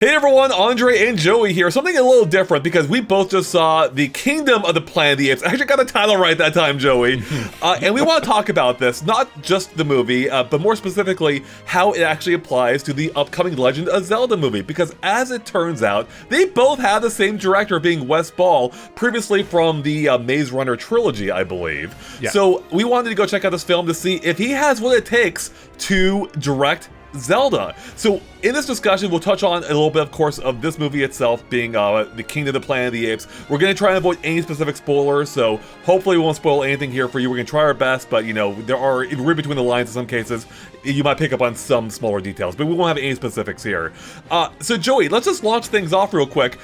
Hey everyone, Andre and Joey here. Something a little different because we both just saw The Kingdom of the Planet of the Apes. I actually got the title right that time, Joey. And we want to talk about this, not just the movie, but more specifically, how it actually applies to the upcoming Legend of Zelda movie. Because as it turns out, they both have the same director, being Wes Ball, previously from the Maze Runner trilogy, I believe. Yeah. So we wanted to go check out this film to see if he has what it takes to direct Zelda. So in this discussion, we'll touch on a little bit, of course, of this movie itself being The Kingdom of the Planet of the Apes. We're going to try and avoid any specific spoilers, so hopefully we won't spoil anything here for you. We're going to try our best, but, you know, there are, read between the lines in some cases, you might pick up on some smaller details, but we won't have any specifics here. So Joey, let's just launch things off real quick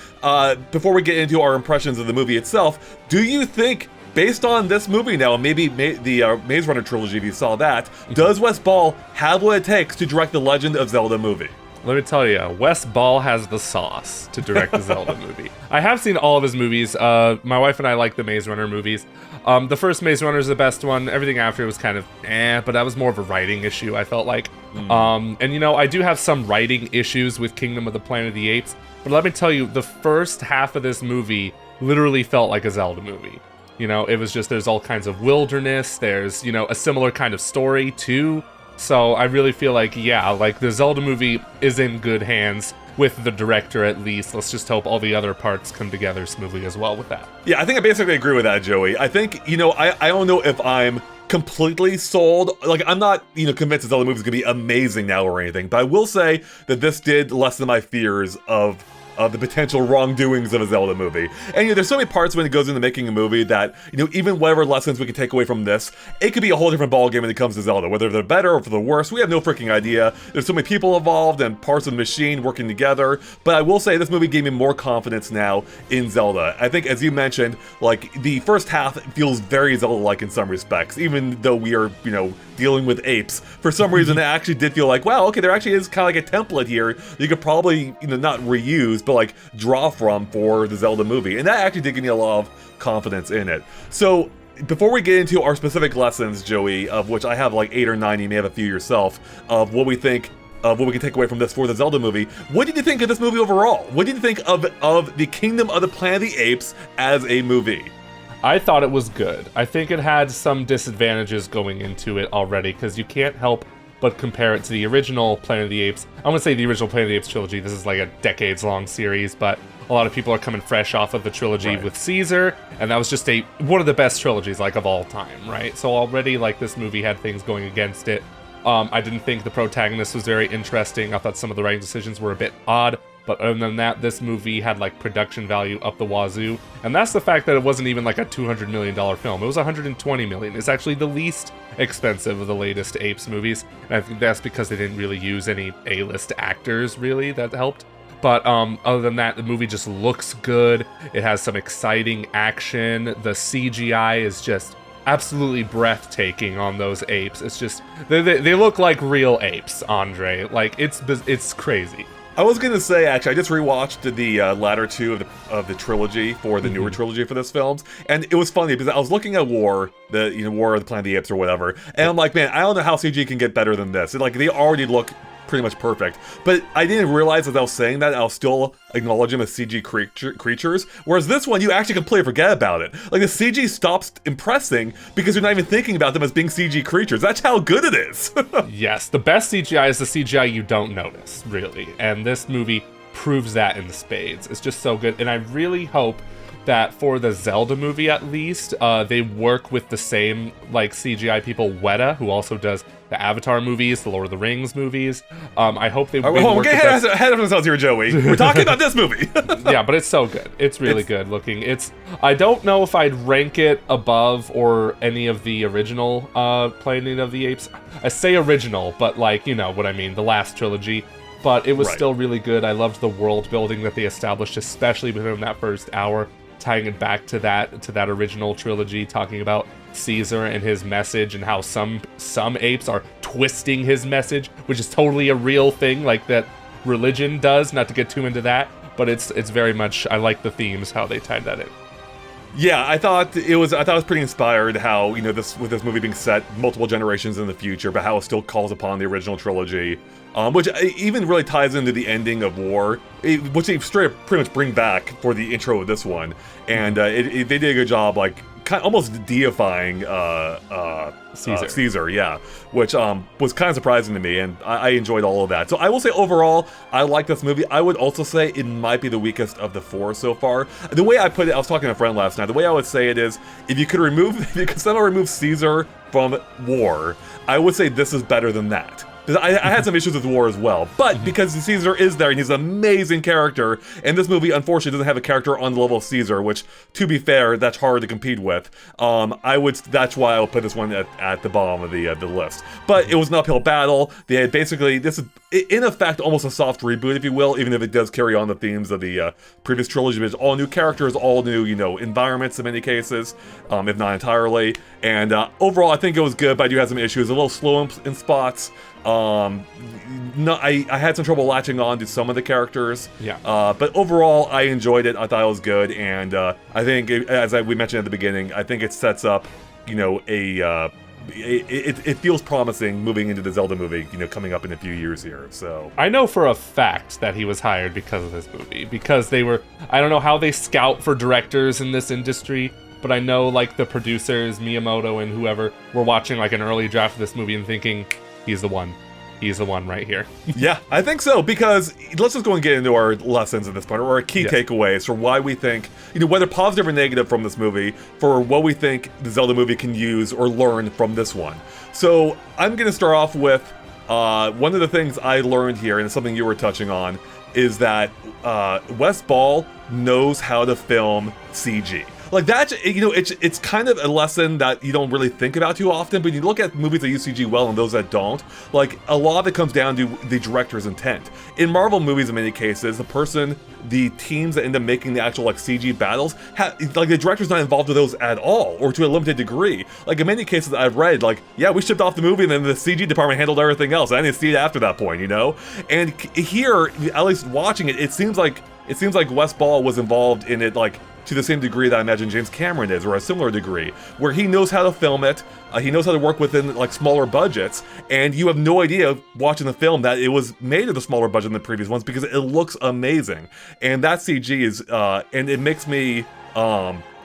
before we get into our impressions of the movie itself. Do you think, based on this movie now, maybe the Maze Runner trilogy, if you saw that, does Wes Ball have what it takes to direct the Legend of Zelda movie? Let me tell you, Wes Ball has the sauce to direct the Zelda movie. I have seen all of his movies. My wife and I like the Maze Runner movies. The first Maze Runner is the best one. Everything after was kind of but that was more of a writing issue, I felt like. And you know, I do have some writing issues with Kingdom of the Planet of the Apes, but let me tell you, the first half of this movie literally felt like a Zelda movie. You know, it was just, there's all kinds of wilderness, there's, you know, a similar kind of story too. So I really feel like, yeah, like the Zelda movie is in good hands with the director at least. Let's just hope all the other parts come together smoothly as well with that. Yeah, I think I basically agree with that, Joey. I think, you know, I don't know if I'm completely sold. Like, I'm not, you know, convinced the Zelda movie is going to be amazing now or anything, but I will say that this did lessen my fears of the potential wrongdoings of a Zelda movie. And you know, there's so many parts when it goes into making a movie that, you know, even whatever lessons we can take away from this, it could be a whole different ballgame when it comes to Zelda. Whether they're better or for the worse, we have no freaking idea. There's so many people involved and parts of the machine working together. But I will say this movie gave me more confidence now in Zelda. I think, as you mentioned, like, the first half feels very Zelda-like in some respects, even though we are, you know, dealing with apes. For some reason, it actually did feel like, wow, okay, there actually is kind of like a template here you could probably, you know, not reuse, but like draw from for the Zelda movie. And that actually did give me a lot of confidence in it. So before we get into our specific lessons, Joey, of which I have like 8 or 9, you may have a few yourself, of what we think, of what we can take away from this for the Zelda movie, what did you think of this movie overall? What did you think of The Kingdom of the Planet of the Apes as a movie? I thought it was good. I think it had some disadvantages going into it already, because you can't help but compare it to the original Planet of the Apes. I'm going to say the original Planet of the Apes trilogy. This is like a decades-long series, but a lot of people are coming fresh off of the trilogy with Caesar, and that was just one of the best trilogies, like, of all time, right? So already, like, this movie had things going against it. I didn't think the protagonist was very interesting. I thought some of the writing decisions were a bit odd. But other than that, this movie had, like, production value up the wazoo. And that's the fact that it wasn't even, like, a $200 million film. It was $120 million. It's actually the least expensive of the latest Apes movies. And I think that's because they didn't really use any A-list actors, really, that helped. But other than that, the movie just looks good. It has some exciting action. The CGI is just absolutely breathtaking on those apes. It's just, they look like real apes, Andre. Like, it's crazy. I was gonna say, actually, I just rewatched the latter two of the trilogy for the newer trilogy for this films, and it was funny because I was looking at War of the Planet of the Apes or whatever, and I'm like, man, I don't know how CG can get better than this. Like, they already look pretty much perfect, but I didn't realize as I was saying that I was still acknowledging the CG creatures, whereas this one, you actually completely forget about it. Like, the CG stops impressing because you're not even thinking about them as being CG creatures. That's how good it is. Yes, the best CGI is the CGI you don't notice, really, and this movie proves that in spades. It's just so good, and I really hope that for the Zelda movie, at least, they work with the same, like, CGI people, Weta, who also does the Avatar movies, the Lord of the Rings movies. I hope they work with ahead of themselves here, Joey. We're talking about this movie. Yeah, but it's so good. It's really good looking. I don't know if I'd rank it above or any of the original Planet of the Apes. I say original, but, like, you know what I mean, the last trilogy. But it was still really good. I loved the world building that they established, especially within that first hour, tying it back to that original trilogy, talking about Caesar and his message and how some apes are twisting his message, which is totally a real thing, like that religion does. Not to get too into that, but it's very much, I like the themes, how they tied that in. Yeah, I thought it was pretty inspired how, this with this movie being set multiple generations in the future, but how it still calls upon the original trilogy, which even really ties into the ending of War, which they straight up pretty much bring back for the intro of this one, and they did a good job, like, almost deifying Caesar, yeah, which was kind of surprising to me, and I enjoyed all of that. So I will say overall, I like this movie. I would also say it might be the weakest of the four so far. The way I put it, I was talking to a friend last night, the way I would say it is, if you could somehow remove Caesar from War, I would say this is better than that. I had some issues with War as well, but because Caesar is there and he's an amazing character, and this movie unfortunately doesn't have a character on the level of Caesar, which, to be fair, that's hard to compete with. That's why I would put this one at the bottom of the list. But it was an uphill battle. They had basically, this is in effect almost a soft reboot, if you will, even if it does carry on the themes of the previous trilogy. But it's all new characters, all new environments in many cases, if not entirely. And overall, I think it was good, but I do have some issues. A little slow in spots. I had some trouble latching on to some of the characters. Yeah. But overall, I enjoyed it. I thought it was good, and I think, we mentioned at the beginning, I think it sets up, it feels promising moving into the Zelda movie, coming up in a few years here. So I know for a fact that he was hired because of this movie, because I don't know how they scout for directors in this industry. But I know, like, the producers, Miyamoto and whoever, were watching, like, an early draft of this movie and thinking, he's the one. He's the one right here. Yeah, I think so, because let's just go and get into our lessons at this point, or our key takeaways for why we think, whether positive or negative from this movie, for what we think the Zelda movie can use or learn from this one. So I'm going to start off with one of the things I learned here, and it's something you were touching on, is that Wes Ball knows how to film CG. Like that, it's kind of a lesson that you don't really think about too often, but you look at movies that use CG well and those that don't, like, a lot of it comes down to the director's intent. In Marvel movies, in many cases, the teams that end up making the actual, like, CG battles, the director's not involved with those at all, or to a limited degree. Like, in many cases I've read, like, yeah, we shipped off the movie and then the CG department handled everything else. I didn't see it after that point, And here, at least watching it, it seems like Wes Ball was involved in it, like, to the same degree that I imagine James Cameron is, or a similar degree, where he knows how to film it, he knows how to work within, like, smaller budgets, and you have no idea watching the film that it was made with a smaller budget than the previous ones because it looks amazing. And that CG is, and it makes me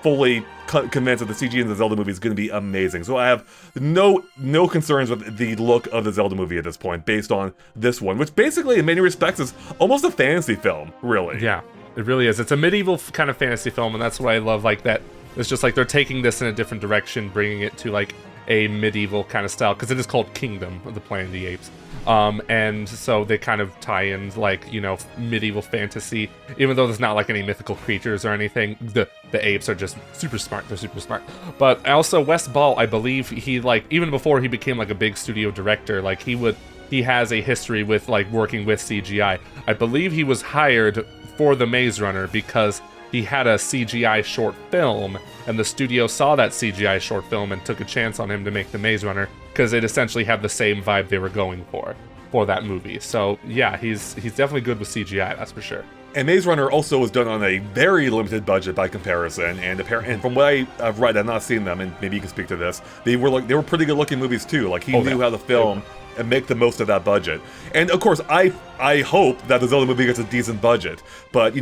fully convinced that the CG in the Zelda movie is going to be amazing. So I have no concerns with the look of the Zelda movie at this point, based on this one, which basically, in many respects, is almost a fantasy film, really. Yeah. It really is. It's a medieval kind of fantasy film, and that's what I love, like, that it's just like they're taking this in a different direction, bringing it to, like, a medieval kind of style, because it is called Kingdom of the Planet of the Apes. And so they kind of tie in, like, medieval fantasy, even though there's not, like, any mythical creatures or anything. The apes are just super smart. They're super smart. But also, Wes Ball, I believe he, like, even before he became, like, a big studio director, like, he has a history with, like, working with CGI. I believe he was hired for the Maze Runner because he had a CGI short film, and the studio saw that CGI short film and took a chance on him to make the Maze Runner because it essentially had the same vibe they were going for that movie. So yeah, he's definitely good with CGI, that's for sure. And Maze Runner also was done on a very limited budget by comparison, and from what I've read, I've not seen them, and maybe you can speak to this, they were pretty good looking movies too. Like, he knew how to film and make the most of that budget. And of course, I hope that the Zelda movie gets a decent budget, but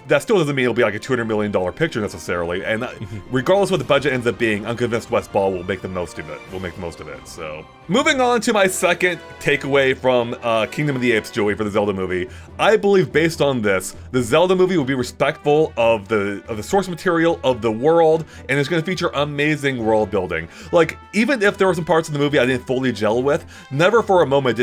that still doesn't mean it'll be like a $200 million picture necessarily. And regardless of what the budget ends up being, I'm convinced Wes Ball will make the most of it. So, moving on to my second takeaway from Kingdom of the Apes, Joey, for the Zelda movie. I believe, based on this, the Zelda movie will be respectful of the source material, of the world, and it's going to feature amazing world building. Like, even if there were some parts of the movie I didn't fully gel with, never for a moment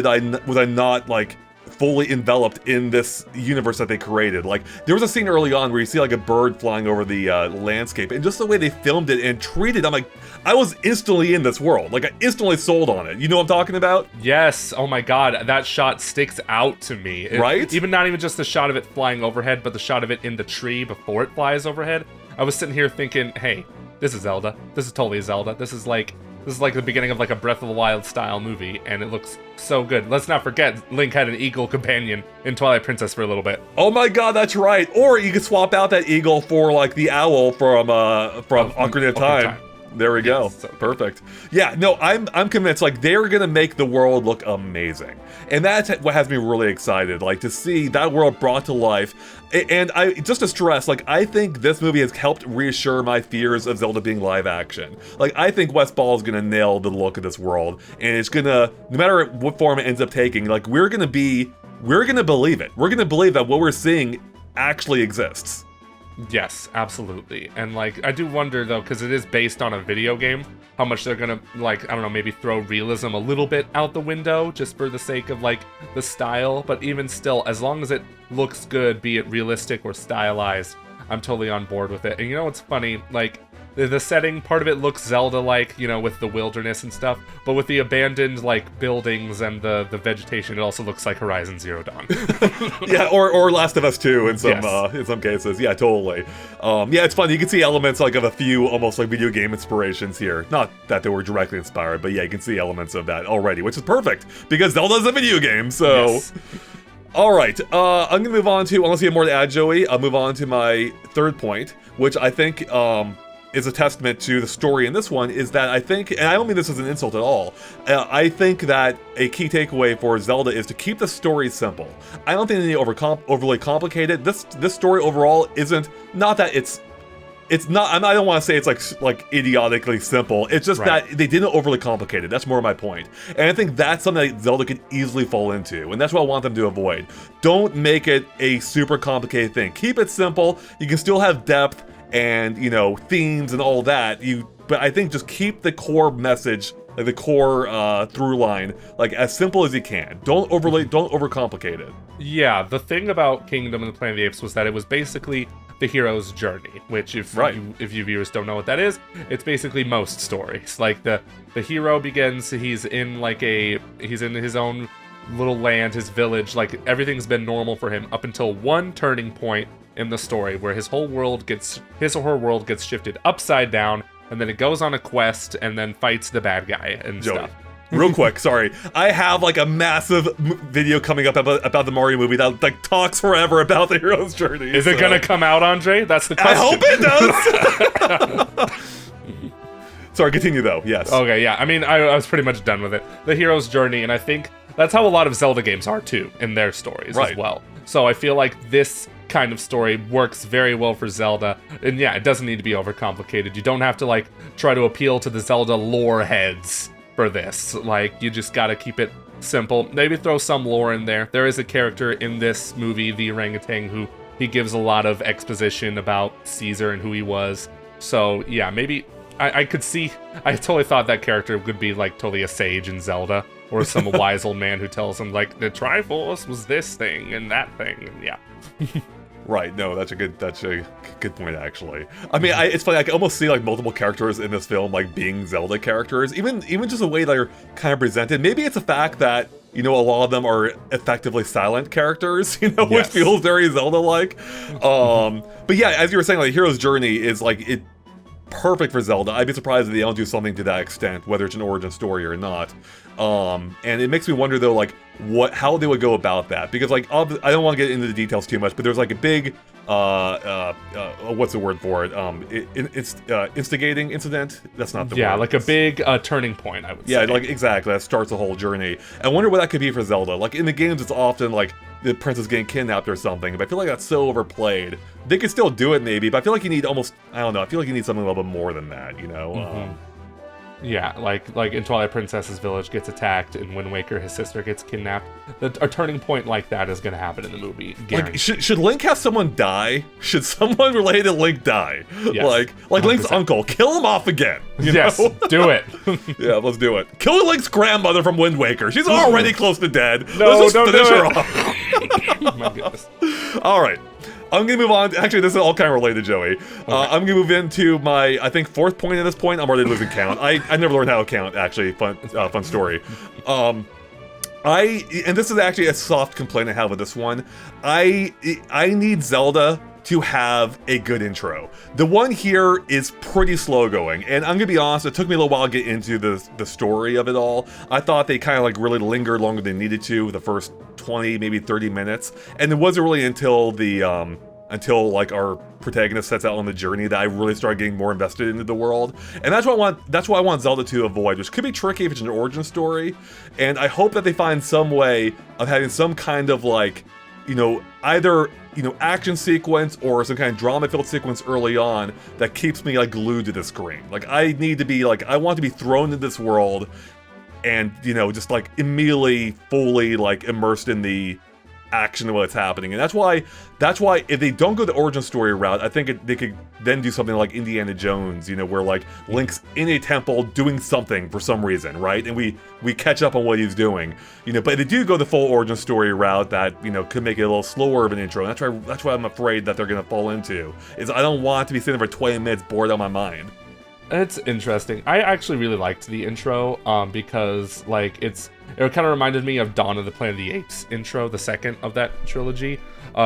was I not, like, fully enveloped in this universe that they created. Like, there was a scene early on where you see, like, a bird flying over the landscape, and just the way they filmed it and treated it, I'm like, I was instantly in this world. Like, I instantly sold on it. You know what I'm talking about? Yes. Oh my god, that shot sticks out to me. Right? Not even just the shot of it flying overhead, but the shot of it in the tree before it flies overhead. I was sitting here thinking, hey, this is Zelda. This is totally Zelda. This is like the beginning of, like, a Breath of the Wild style movie, and it looks So good. Let's not forget, Link had an eagle companion in Twilight Princess for a little bit. Oh my god, that's right. Or you could swap out that eagle for like the owl from Ocarina of Time. There we go. So perfect. Yeah, no, I'm convinced like they're gonna make the world look amazing. And that's what has me really excited, like to see that world brought to life. And I just to stress, like I think this movie has helped reassure my fears of Zelda being live action. Like I think Wes Ball is gonna nail the look of this world, and it's gonna, no matter what form it ends up taking, like we're gonna believe it. We're gonna believe that what we're seeing actually exists. Yes, absolutely. And like I do wonder though, because it is based on a video game, how much they're gonna, like, I don't know, maybe throw realism a little bit out the window just for the sake of like the style. But even still, as long as it looks good, be it realistic or stylized, I'm totally on board with it. And you know what's funny, like the setting, part of it looks Zelda-like, you know, with the wilderness and stuff, but with the abandoned, like, buildings and the vegetation, it also looks like Horizon Zero Dawn. Yeah, or Last of Us 2 in some cases. Yeah, totally. Yeah, it's fun. You can see elements, like, of a few almost, like, video game inspirations here. Not that they were directly inspired, but yeah, you can see elements of that already, which is perfect, because Zelda's a video game, so... Yes. Alright, I'm gonna move on to, unless you have more to add, Joey, I'll move on to my third point, which I think, is a testament to the story in this one, is that I think, and I don't mean this as an insult at all, I think that a key takeaway for Zelda is to keep the story simple. I don't think they need to overly complicate it. This story overall isn't, not that it's not, I don't want to say it's like idiotically simple, it's just that they didn't overly complicate it. That's more my point. And I think that's something that Zelda could easily fall into, and that's what I want them to avoid. Don't make it a super complicated thing. Keep it simple. You can still have depth and, you know, themes and all that, but I think just keep the core message, like the core through line, like as simple as you can. Don't overcomplicate it. Yeah, the thing about Kingdom and the Planet of the Apes was that it was basically the hero's journey, which if you viewers don't know what that is, it's basically most stories. Like the hero begins, he's in his own little land, his village, like everything's been normal for him up until one turning point in the story where his or her world gets shifted upside down, and then it goes on a quest and then fights the bad guy and stuff. Real quick, sorry. I have like a massive video coming up about the Mario movie that like talks forever about the hero's journey. Is it gonna come out, Andre? That's the question. I hope it does! Sorry, continue though, yes. Okay, yeah, I mean, I was pretty much done with it. The hero's journey, and I think that's how a lot of Zelda games are too, in their stories as well. So I feel like this kind of story works very well for Zelda, and yeah, it doesn't need to be overcomplicated. You don't have to like try to appeal to the Zelda lore heads for this. Like, you just gotta keep it simple. Maybe throw some lore in there. There is a character in this movie, the orangutan, who he gives a lot of exposition about Caesar and who he was. So yeah, maybe I could see, I totally thought that character would be like totally a sage in Zelda, or some wise old man who tells him like the Triforce was this thing and that thing, and yeah. Right, no, that's a good point, actually. I mean, it's funny, I can almost see, like, multiple characters in this film, like, being Zelda characters, even just the way they're kind of presented. Maybe it's a fact that, you know, a lot of them are effectively silent characters, you know, which feels very Zelda-like. But yeah, as you were saying, like, Hero's Journey is, like, perfect for Zelda. I'd be surprised if they don't do something to that extent, whether it's an origin story or not. And it makes me wonder though, like, how they would go about that, because like, I don't want to get into the details too much, but there's like a big, what's the word for it? Instigating incident? That's not the word. Yeah, like a big turning point, I would say. Yeah, like, exactly, that starts the whole journey. I wonder what that could be for Zelda. Like, in the games, it's often like, the princess getting kidnapped or something, but I feel like that's so overplayed. They could still do it maybe, but I feel like you need almost, I don't know, I feel like you need something a little bit more than that, you know? Yeah, like in Twilight Princess's village gets attacked, and Wind Waker, his sister, gets kidnapped. A turning point like that is going to happen in the movie. Like, should Link have someone die? Should someone related to Link die? Yes, like 100%. Link's uncle, kill him off again. You know? Do it. Yeah, let's do it. Kill Link's grandmother from Wind Waker. She's already close to dead. No, let's just finish do her it. off. My goodness. All right. I'm going to move on. Actually, this is all kind of related, Joey. Okay. I'm going to move into my, I think, fourth point at this point. I'm already losing count. I never learned how to count, actually. Fun story. And this is actually a soft complaint I have with this one. I need Zelda to have a good intro. The one here is pretty slow going, and I'm gonna be honest, it took me a little while to get into the story of it all. I thought they kind of like really lingered longer than they needed to the first 20, maybe 30 minutes, and it wasn't really until until like our protagonist sets out on the journey that I really started getting more invested into the world. And that's what I want Zelda to avoid, which could be tricky if it's an origin story. And I hope that they find some way of having some kind of like, either action sequence or some kind of drama-filled sequence early on that keeps me like glued to the screen. Like I want to be thrown into this world and just like immediately fully like immersed in the action of what's happening. And that's why if they don't go the origin story route, I think they could then do something like Indiana Jones, where like Link's in a temple doing something for some reason, right? And we catch up on what he's doing, but if they do go the full origin story route, that could make it a little slower of an intro. And that's why I'm afraid that they're gonna fall into, is I don't want to be sitting there for 20 minutes bored out of my mind. It's interesting. I actually really liked the intro because like it kind of reminded me of Dawn of the Planet of the Apes intro, the second of that trilogy,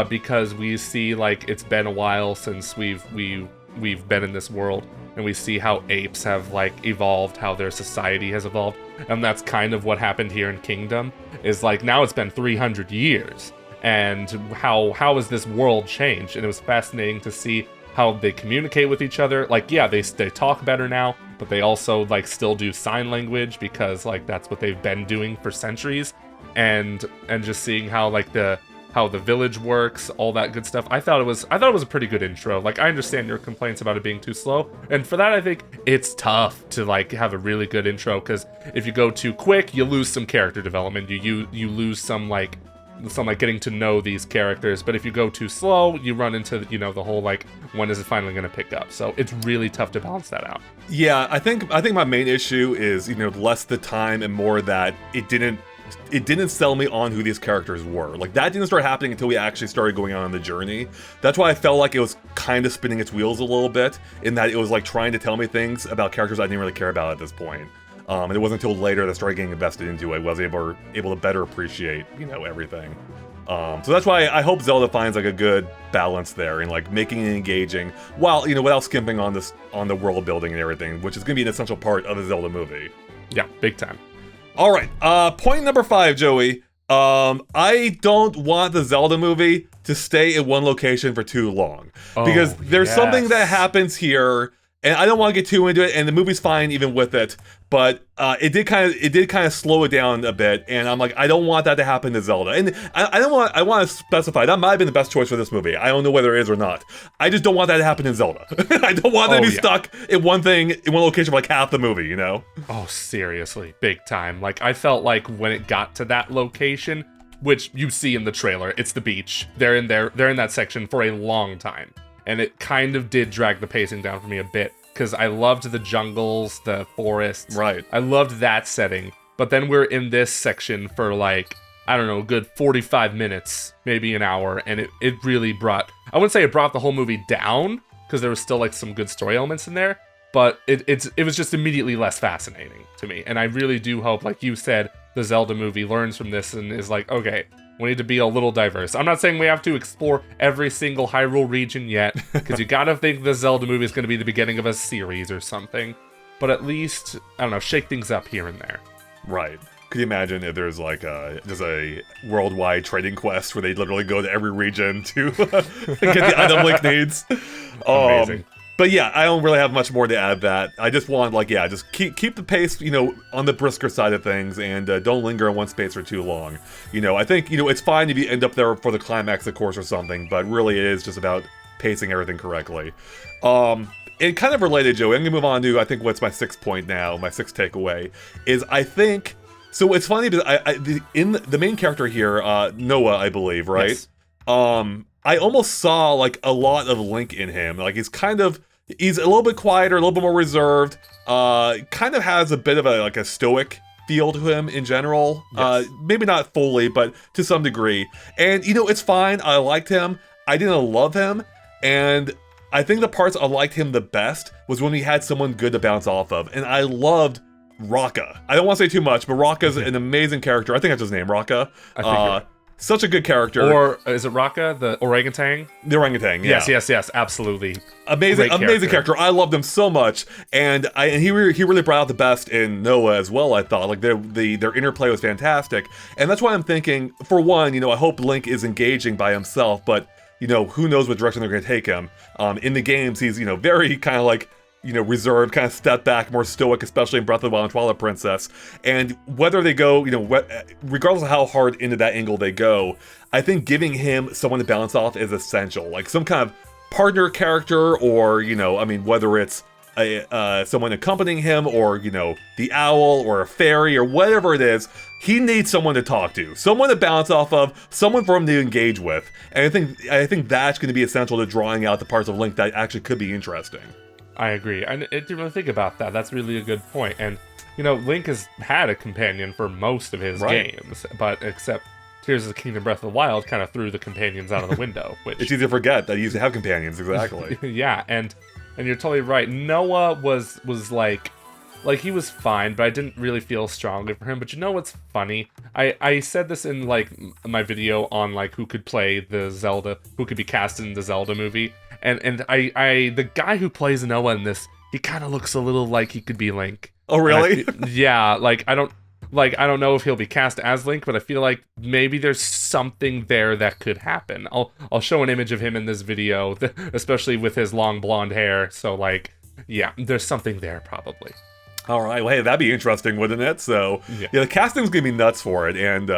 because we see like it's been a while since we've been in this world, and we see how apes have like evolved, how their society has evolved, and that's kind of what happened here in Kingdom. Is like now it's been 300 years, and how has this world changed? And it was fascinating to see how they communicate with each other. Like, yeah, they talk better now, but they also like still do sign language because like that's what they've been doing for centuries. And just seeing how like how the village works, all that good stuff. I thought it was a pretty good intro. Like I understand your complaints about it being too slow, and for that I think it's tough to like have a really good intro, because if you go too quick, you lose some character development. You lose some getting to know these characters, but if you go too slow, you run into the whole like, when is it finally going to pick up? So it's really tough to balance that out. Yeah, I think my main issue is less the time and more that it didn't sell me on who these characters were. Like that didn't start happening until we actually started going on the journey. That's why I felt like it was kind of spinning its wheels a little bit, in that it was like trying to tell me things about characters I didn't really care about at this point. And it wasn't until later that I started getting invested into it, I was able to better appreciate, everything. So that's why I hope Zelda finds like a good balance there in like making it engaging, while, without skimping on the world building and everything, which is gonna be an essential part of the Zelda movie. Yeah, big time. All right, point number 5, Joey. I don't want the Zelda movie to stay in one location for too long, because there's something that happens here. And I don't want to get too into it, and the movie's fine even with it, but it did kind of slow it down a bit, and I'm like, I don't want that to happen to Zelda. And I want to specify, that might have been the best choice for this movie. I don't know whether it is or not. I just don't want that to happen in Zelda. I don't want them to be stuck in one location for like half the movie, Oh, seriously, big time. Like, I felt like when it got to that location, which you see in the trailer, it's the beach. They're in that section for a long time. And it kind of did drag the pacing down for me a bit, because I loved the jungles, the forests. Right. I loved that setting. But then we're in this section for like, I don't know, a good 45 minutes, maybe an hour. And it really brought, I wouldn't say it brought the whole movie down, because there was still like some good story elements in there. But it was just immediately less fascinating to me. And I really do hope, like you said, the Zelda movie learns from this and is like, okay, we need to be a little diverse. I'm not saying we have to explore every single Hyrule region yet, because you gotta think the Zelda movie is going to be the beginning of a series or something. But at least, I don't know, shake things up here and there. Right. Could you imagine if there's like just a worldwide trading quest where they literally go to every region to get the item Link needs? Amazing. But yeah, I don't really have much more to add that. I just want, like, yeah, just keep the pace, on the brisker side of things, and don't linger in one space for too long. I think, it's fine if you end up there for the climax, of course, or something, but really it is just about pacing everything correctly. And kind of related, Joey, I'm gonna move on to, I think, what's my 6th point now, my 6th takeaway, is I think, so it's funny, because in the main character here, Noah, I believe, right? Yes. I almost saw, like, a lot of Link in him. Like, he's a little bit quieter, a little bit more reserved, kind of has a bit of a stoic feel to him in general. Yes. Maybe not fully, but to some degree. And, it's fine. I liked him. I didn't love him. And I think the parts I liked him the best was when he had someone good to bounce off of. And I loved Raka. I don't want to say too much, but Raka's an amazing character. I think that's his name, Raka. Such a good character. Or is it Raka, the orangutan? The orangutan, yeah. Yes, absolutely. Amazing character. I loved him so much, and he really brought out the best in Noah as well. I thought like their interplay was fantastic, and that's why I'm thinking, for one, I hope Link is engaging by himself, but who knows what direction they're going to take him. In the games, he's very kind of like reserved, kind of step back, more stoic, especially in Breath of the Wild and Twilight Princess. And whether they go, regardless of how hard into that angle they go, I think giving him someone to bounce off is essential, like some kind of partner character, or whether it's someone accompanying him, or the owl or a fairy or whatever it is, he needs someone to talk to, someone to bounce off of, someone for him to engage with. And I think that's going to be essential to drawing out the parts of Link that actually could be interesting. I agree. I didn't really think about that. That's really a good point. And Link has had a companion for most of his games, but except Tears of the Kingdom Breath of the Wild kind of threw the companions out of the window. Which it's easy to forget that he used to have companions, exactly. Yeah, and you're totally right. Noah was like he was fine, but I didn't really feel strongly for him. But what's funny? I said this in like my video on like who could play the Zelda, who could be cast in the Zelda movie, and the guy who plays Noah in this, he kind of looks a little like he could be Link. Oh really? Yeah, I don't know if he'll be cast as Link, but I feel like maybe there's something there that could happen. I'll show an image of him in this video, especially with his long blonde hair. So yeah, there's something there probably. All right, well, hey, that'd be interesting, wouldn't it? So, yeah, the casting's gonna be nuts for it, and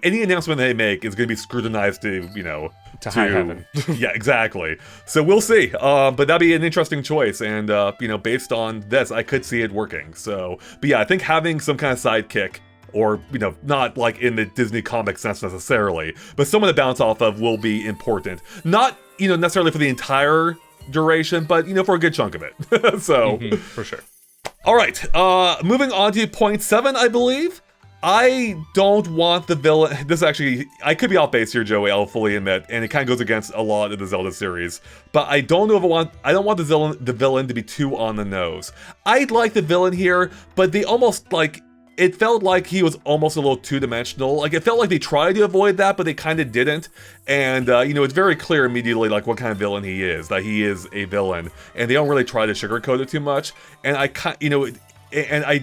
any announcement they make is gonna be scrutinized to high heaven. Yeah, exactly. So we'll see. But that'd be an interesting choice, and based on this, I could see it working. So, but yeah, I think having some kind of sidekick, or not like in the Disney comic sense necessarily, but someone to bounce off of will be important. Not necessarily for the entire duration, but for a good chunk of it. So for sure. All right, moving on to point 7, I believe. I don't want the villain. This actually, I could be off base here, Joey, I'll fully admit, and it kind of goes against a lot of the Zelda series. But I don't know if I don't want the villain to be too on the nose. I'd like the villain here, but they almost it felt like he was almost a little two-dimensional. Like, it felt like they tried to avoid that, but they kind of didn't. And, it's very clear immediately, like, what kind of villain he is, that he is a villain. And they don't really try to sugarcoat it too much. And and I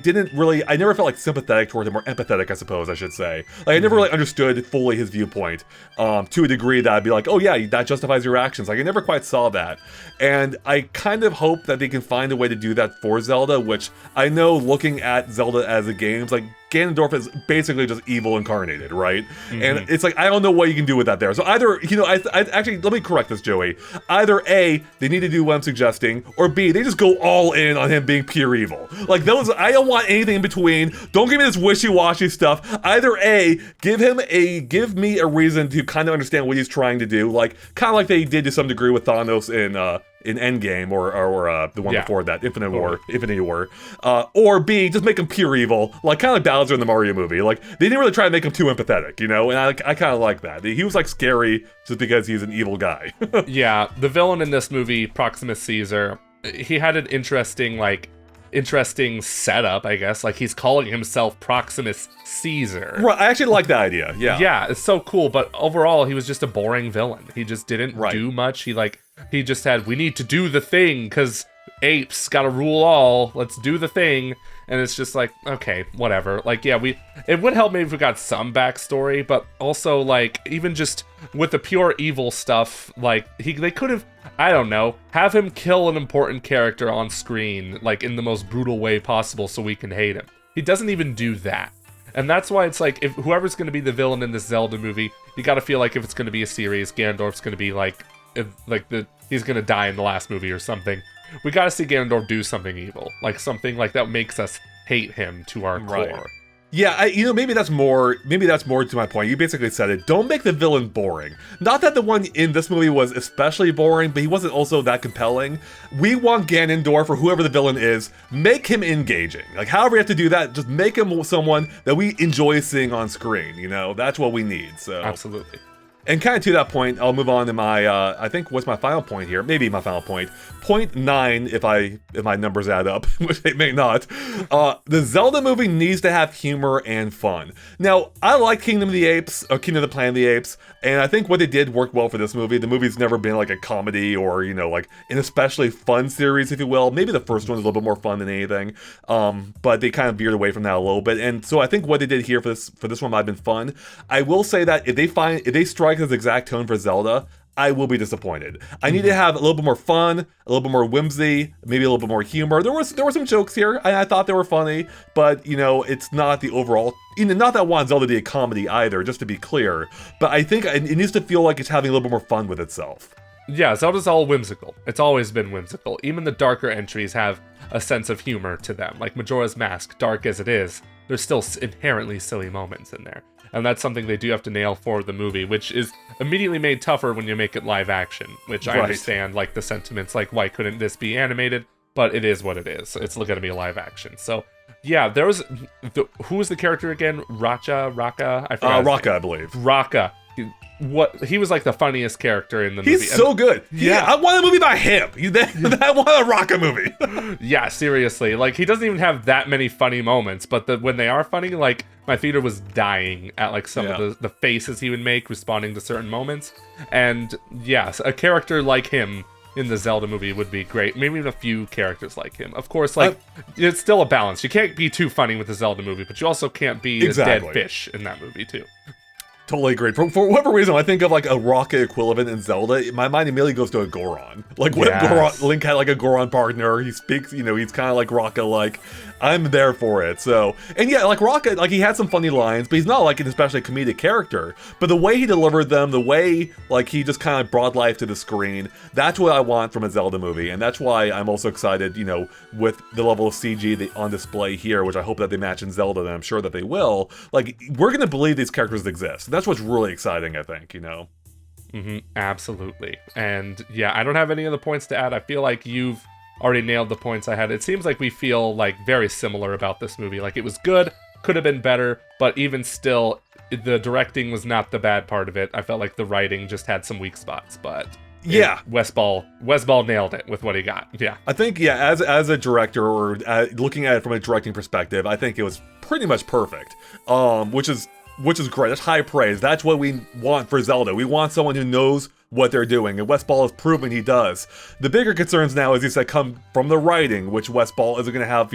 never felt like sympathetic toward him, or empathetic, I suppose I should say. Like, I never really understood fully his viewpoint, to a degree that I'd be like, oh yeah, that justifies your actions. Like, I never quite saw that. And I kind of hope that they can find a way to do that for Zelda, which I know, looking at Zelda as a game, it's like, Ganondorf is basically just evil incarnated, right? And it's like, I don't know what you can do with that there. So either, I actually, let me correct this, Joey. Either A, they need to do what I'm suggesting, or B, they just go all in on him being pure evil. Like, I don't want anything in between. Don't give me this wishy-washy stuff. Either A, give me a reason to kind of understand what he's trying to do, like, kind of like they did to some degree with Thanos in Endgame, or the one before that, Infinity War. Or B, just make him pure evil, like kind of like Bowser in the Mario movie. Like, they didn't really try to make him too empathetic, and I kind of like that. He was like scary just because he's an evil guy. Yeah, the villain in this movie, Proximus Caesar, he had an interesting setup, I guess. Like, he's calling himself Proximus Caesar. Right, I actually like that idea, yeah. Yeah, it's so cool, but overall, he was just a boring villain. He just didn't do much. He just had, we need to do the thing, because apes gotta rule all, let's do the thing. And it's just like, okay, whatever. Like, yeah, it would help maybe if we got some backstory, but also, like, even just with the pure evil stuff, like, they could have, I don't know, have him kill an important character on screen, like, in the most brutal way possible so we can hate him. He doesn't even do that. And that's why it's like, if whoever's going to be the villain in this Zelda movie, you gotta feel like if it's going to be a series, Ganondorf's going to be he's going to die in the last movie or something. We gotta see Ganondorf do something evil, like something like that makes us hate him to our core. Yeah, maybe that's more to my point. You basically said it. Don't make the villain boring. Not that the one in this movie was especially boring, but he wasn't also that compelling. We want Ganondorf, or whoever the villain is, make him engaging. Like, however you have to do that, just make him someone that we enjoy seeing on screen. That's what we need. So absolutely. And kind of to that point, I'll move on to my, I think, what's my final point here? Maybe my final point. Point 9, if my numbers add up, which they may not. The Zelda movie needs to have humor and fun. Now, I like Kingdom of the Apes, or Kingdom of the Planet of the Apes, and I think what they did worked well for this movie. The movie's never been like a comedy or, like an especially fun series, if you will. Maybe the first one was a little bit more fun than anything, but they kind of veered away from that a little bit. And so I think what they did here for this one might have been fun. I will say that if they strike this exact tone for Zelda, I will be disappointed. I need to have a little bit more fun, a little bit more whimsy, maybe a little bit more humor. There were some jokes here, and I thought they were funny, but it's not the overall. Not that I want Zelda to be a comedy either, just to be clear. But I think it needs to feel like it's having a little bit more fun with itself. Yeah, Zelda's all whimsical. It's always been whimsical. Even the darker entries have a sense of humor to them. Like Majora's Mask, dark as it is, there's still inherently silly moments in there. And that's something they do have to nail for the movie, which is immediately made tougher when you make it live action, which I understand, like the sentiments, like why couldn't this be animated? But it is what it is. It's going to be live action. So, yeah, there was... who was the character again? Raka? I forgot. Raka, I believe. Raka. He was like the funniest character in the movie. He's so good. I want a movie by him. I want a Raka movie. Yeah, seriously. Like, he doesn't even have that many funny moments, but when they are funny, like, my theater was dying at like some of the faces he would make responding to certain moments. And yes, a character like him in the Zelda movie would be great. Maybe even a few characters like him. Of course, like, it's still a balance. You can't be too funny with the Zelda movie, but you also can't be a dead fish in that movie too. Totally agreed. For whatever reason, when I think of like a Rocket equivalent in Zelda, my mind immediately goes to a Goron. Like, what if Link had like a Goron partner? He speaks, he's kind of like Rocket-like. I'm there for it. So, and yeah, like Rocket, like he had some funny lines, but he's not like an especially comedic character. But the way he delivered them, the way like he just kind of brought life to the screen, that's what I want from a Zelda movie. And that's why I'm also excited, with the level of CG on display here, which I hope that they match in Zelda, and I'm sure that they will. Like, we're going to believe these characters exist. That's what's really exciting, I think, Absolutely. And yeah, I don't have any other points to add. I feel like you've already nailed the points I had. It seems like we feel like very similar about this movie. Like, it was good, could have been better, but even still, the directing was not the bad part of it. I felt like the writing just had some weak spots, but yeah, Wes Ball nailed it with what he got. Yeah, I think as a director, or looking at it from a directing perspective, I think it was pretty much perfect. Which is great. That's high praise. That's what we want for Zelda. We want someone who knows what they're doing, and Wes Ball has proven he does. The bigger concerns now, as you said, come from the writing, which Wes Ball isn't going to have,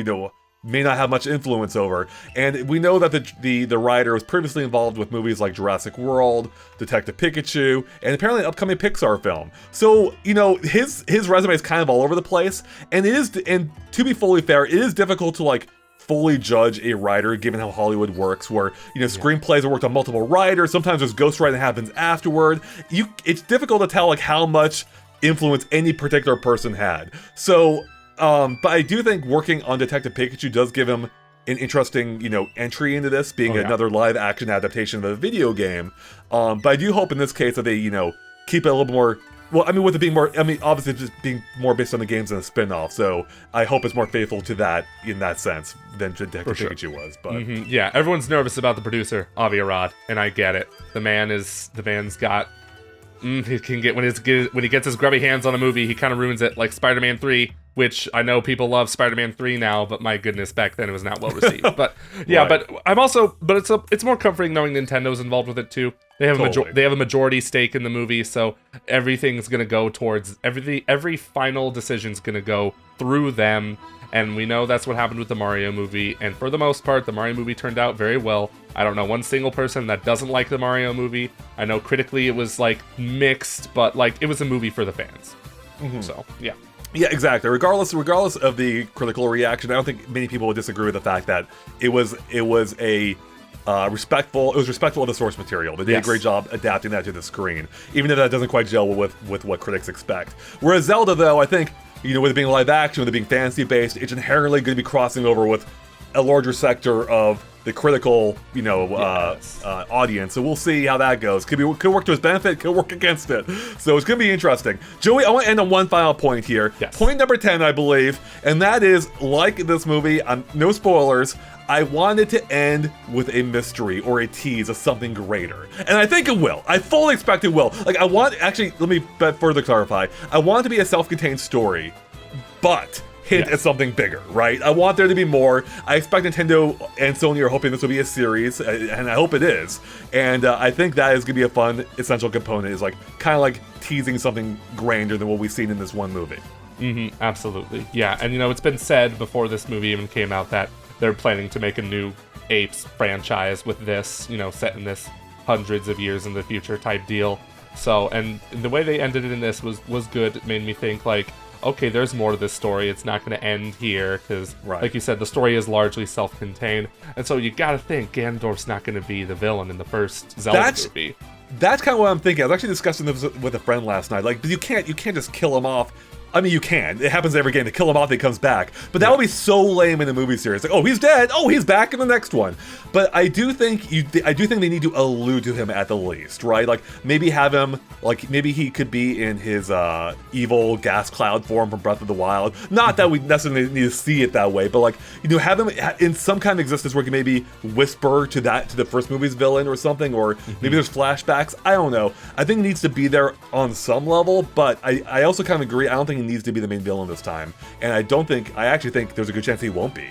may not have much influence over. And we know that the writer was previously involved with movies like Jurassic World, Detective Pikachu, and apparently an upcoming Pixar film. So, his resume is kind of all over the place, and to be fully fair, it is difficult to like fully judge a writer given how Hollywood works, where screenplays are worked on multiple writers. Sometimes there's ghostwriting that happens afterward. It's difficult to tell like how much influence any particular person had. So but I do think working on Detective Pikachu does give him an interesting entry into this, being another live action adaptation of a video game. But I do hope in this case that they keep it a little more. Well, I mean, with it being more, obviously just being more based on the games and a spin-off, so I hope it's more faithful to that in that sense than Detective Pikachu was. But yeah, everyone's nervous about the producer, Avi Arad, and I get it. The man's got, he can get when he gets his grubby hands on a movie, he kind of ruins it, like Spider-Man 3, which I know people love Spider-Man 3 now, but my goodness, back then it was not well received. But yeah, but it's more comforting knowing Nintendo's involved with it too. They have a majority stake in the movie, so everything's gonna go towards every final decision's gonna go through them, and we know that's what happened with the Mario movie. And for the most part, the Mario movie turned out very well. I don't know one single person that doesn't like the Mario movie. I know critically it was like mixed, but like it was a movie for the fans. So yeah. Yeah, exactly. Regardless of the critical reaction, I don't think many people would disagree with the fact that it was respectful of the source material. They did a great job adapting that to the screen, even if that doesn't quite gel with what critics expect. Whereas Zelda, though, I think, with it being live action, with it being fantasy-based, it's inherently going to be crossing over with a larger sector of the critical, audience. So we'll see how that goes. Could work to his benefit, could work against it. So it's going to be interesting. Joey, I want to end on one final point here. Yes. Point number 10, I believe, and that is, like this movie, no spoilers, I want it to end with a mystery or a tease of something greater. And I think it will. I fully expect it will. Like, I want, actually, let me further clarify. I want it to be a self-contained story, but hint at something bigger, right? I want there to be more. I expect Nintendo and Sony are hoping this will be a series, and I hope it is. And I think that is going to be a fun, essential component, is like kind of like teasing something grander than what we've seen in this one movie. Absolutely. Yeah, and it's been said before this movie even came out that they're planning to make a new Apes franchise with this, set in this hundreds of years in the future type deal. So, and the way they ended it in this was good. It made me think, like, okay, there's more to this story. It's not going to end here, because, like you said, the story is largely self-contained. And so you gotta think Ganondorf's not going to be the villain in the first Zelda movie. That's kind of what I'm thinking. I was actually discussing this with a friend last night. Like, you can't just kill him off. I mean, you can. It happens every game. To kill him off, he comes back. But that would be so lame in the movie series. Like, oh, he's dead. Oh, he's back in the next one. But I do think they need to allude to him at the least, right? Like, maybe have him, like, maybe he could be in his evil gas cloud form from Breath of the Wild. Not that we necessarily need to see it that way, but like, have him in some kind of existence where he can maybe whisper to the first movie's villain or something, or maybe there's flashbacks. I don't know. I think it needs to be there on some level, but I also kind of agree. I don't think he needs to be the main villain this time, and I actually think there's a good chance he won't be,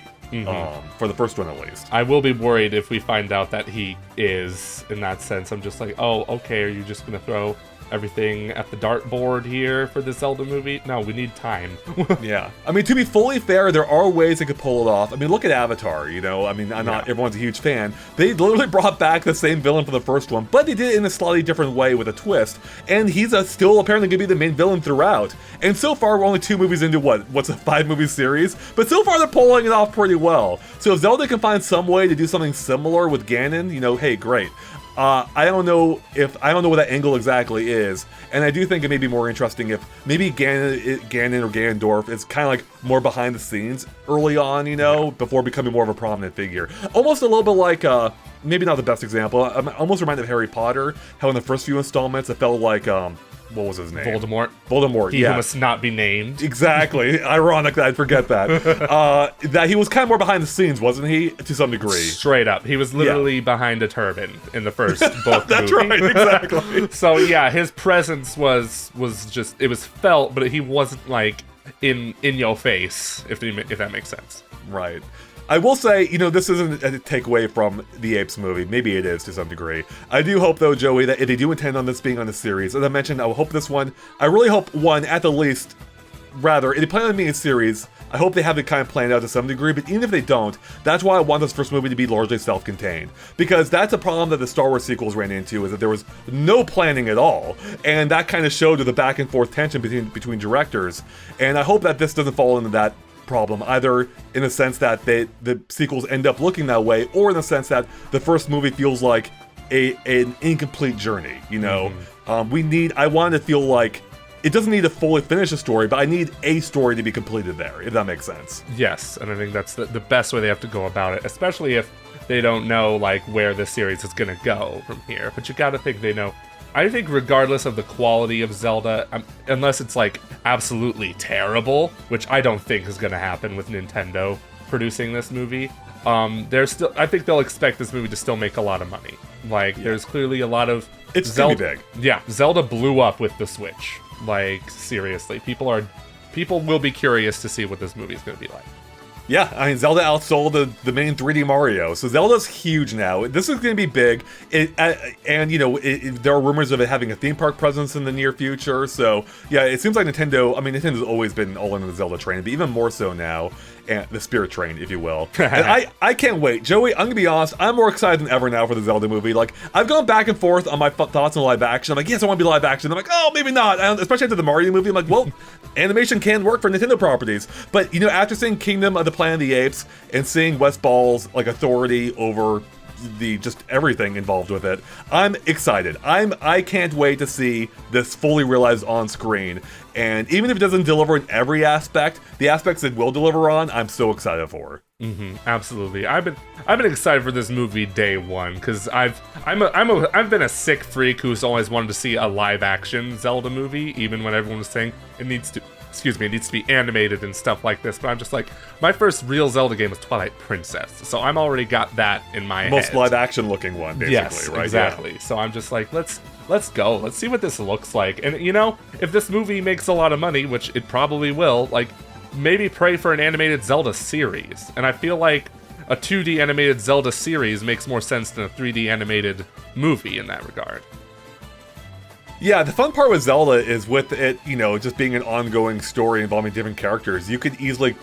for the first one at least. I will be worried if we find out that he is, in that sense. I'm just like, oh, okay, are you just gonna throw everything at the dartboard here for the Zelda movie? No, we need time. Yeah. I mean, to be fully fair, there are ways they could pull it off. I mean, look at Avatar, I mean, not everyone's a huge fan. They literally brought back the same villain for the first one, but they did it in a slightly different way with a twist, and he's still apparently going to be the main villain throughout. And so far, we're only 2 movies into what's a 5-movie series, but so far they're pulling it off pretty well. So if Zelda can find some way to do something similar with Ganon, hey, great. I don't know what that angle exactly is, and I do think it may be more interesting if maybe Ganon or Ganondorf is kind of like more behind the scenes early on, before becoming more of a prominent figure. Almost a little bit like, maybe not the best example, I'm almost reminded of Harry Potter, how in the first few installments it felt like, what was his name? Voldemort, he who must not be named. Exactly. Ironic that I'd forget that. That he was kind of more behind the scenes, wasn't he? To some degree. Straight up. He was literally behind a turban in the first book That's movie. right, exactly. So yeah, his presence was just, it was felt, but he wasn't like in your face, if that makes sense. Right. I will say, this isn't a takeaway from the Apes movie. Maybe it is to some degree. I do hope, though, Joey, that if they do intend on this being on a series, as I mentioned, I will hope this one, I really hope one, at the least, rather, if they plan on being a series, I hope they have it kind of planned out to some degree, but even if they don't, that's why I want this first movie to be largely self-contained. Because that's a problem that the Star Wars sequels ran into, is that there was no planning at all, and that kind of showed with the back and forth tension between directors, and I hope that this doesn't fall into that problem, either in the sense that the sequels end up looking that way, or in the sense that the first movie feels like an incomplete journey, I want it to feel like it doesn't need to fully finish a story, but I need a story to be completed there, if that makes sense. Yes, and I think that's the best way they have to go about it, especially if they don't know, like, where this series is gonna go from here. But you gotta think they know. I think regardless of the quality of Zelda, unless it's like absolutely terrible, which I don't think is going to happen with Nintendo producing this movie, I think they'll expect this movie to still make a lot of money. Like, there's clearly a lot of... It's gonna be big. Yeah, Zelda blew up with the Switch. Like, seriously. People will be curious to see what this movie is going to be like. Yeah, I mean, Zelda outsold the main 3D Mario, so Zelda's huge now. This is going to be big, there are rumors of it having a theme park presence in the near future, so yeah, it seems like Nintendo's always been all in the Zelda train, but even more so now, and the Spirit Train, if you will. And I can't wait. Joey, I'm going to be honest, I'm more excited than ever now for the Zelda movie. Like, I've gone back and forth on my thoughts on live action. I'm like, yes, I want to be live action. I'm like, oh, maybe not. Especially after the Mario movie, I'm like, well, animation can work for Nintendo properties. But, after seeing Kingdom of the Planet of the Apes and seeing Wes Ball's, like, authority over just everything involved with it, I'm excited. I can't wait to see this fully realized on screen. And even if it doesn't deliver in every aspect, the aspects it will deliver on, I'm so excited for. Absolutely. I've been excited for this movie day one because I've been a sick freak who's always wanted to see a live action Zelda movie, even when everyone was saying it needs to be animated and stuff like this. But I'm just like, my first real Zelda game was Twilight Princess, so I'm already got that in my head. Most live action looking one, basically, yes, right? Exactly. Yeah. So I'm just like, let's go. Let's see what this looks like. And if this movie makes a lot of money, which it probably will, like, maybe pray for an animated Zelda series. And I feel like a 2D animated Zelda series makes more sense than a 3D animated movie in that regard. Yeah, the fun part with Zelda is with it, just being an ongoing story involving different characters. You could easily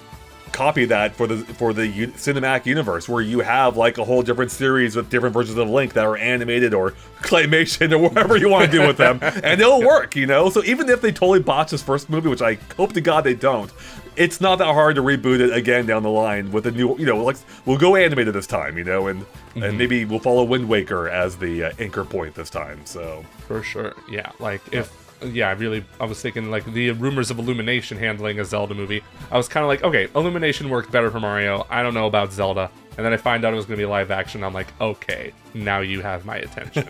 copy that for the cinematic universe, where you have like a whole different series with different versions of Link that are animated or claymation or whatever you want to do with them, and it'll work, So even if they totally botch this first movie, which I hope to God they don't, it's not that hard to reboot it again down the line with a new, like, we'll go animated this time, and maybe we'll follow Wind Waker as the anchor point this time. So for sure, yeah. Like I was thinking like the rumors of Illumination handling a Zelda movie. I was kind of like, okay, Illumination worked better for Mario. I don't know about Zelda. And then I find out it was going to be live action. I'm like, okay, now you have my attention.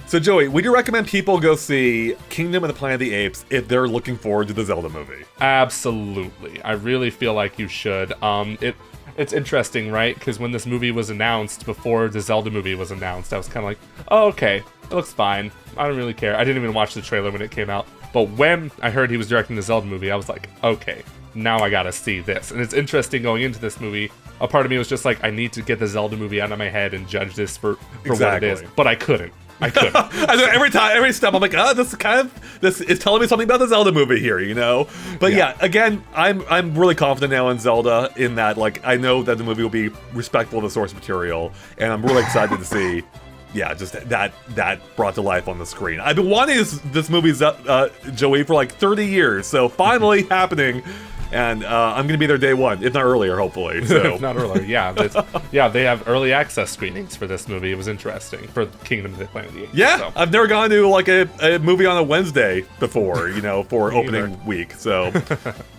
So Joey, would you recommend people go see Kingdom of the Planet of the Apes if they're looking forward to the Zelda movie? Absolutely. I really feel like you should. It's interesting, right? Because when this movie was announced, before the Zelda movie was announced, I was kind of like, oh, okay, it looks fine. I don't really care. I didn't even watch the trailer when it came out. But when I heard he was directing the Zelda movie, I was like, okay, now I gotta see this. And it's interesting going into this movie. A part of me was just like, I need to get the Zelda movie out of my head and judge this for what it is. But I couldn't. Every step, I'm like, this is telling me something about the Zelda movie here, But yeah, again, I'm really confident now in Zelda in that, like, I know that the movie will be respectful of the source material, and I'm really excited to see, just that brought to life on the screen. I've been wanting this movie, Joey, for like 30 years, so finally happening. And I'm going to be there day one, if not earlier, hopefully. So. If not earlier, yeah. They have early access screenings for this movie. It was interesting for Kingdom of the Planet of the Apes. Yeah, so. I've never gone to like a movie on a Wednesday before, for opening week. So,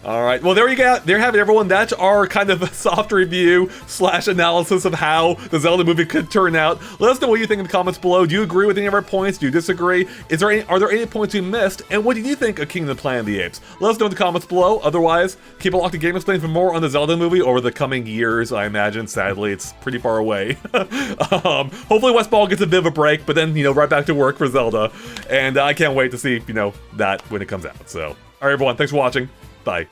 all right. Well, there you go. There you have it, everyone. That's our kind of soft review / analysis of how the Zelda movie could turn out. Let us know what you think in the comments below. Do you agree with any of our points? Do you disagree? Are there any points we missed? And what do you think of Kingdom of the Planet of the Apes? Let us know in the comments below. Otherwise, keep it locked to GameXplain for more on the Zelda movie over the coming years, I imagine. Sadly, it's pretty far away. Hopefully Wes Ball gets a bit of a break, but then, right back to work for Zelda. And I can't wait to see, that when it comes out. So, all right, everyone, thanks for watching. Bye.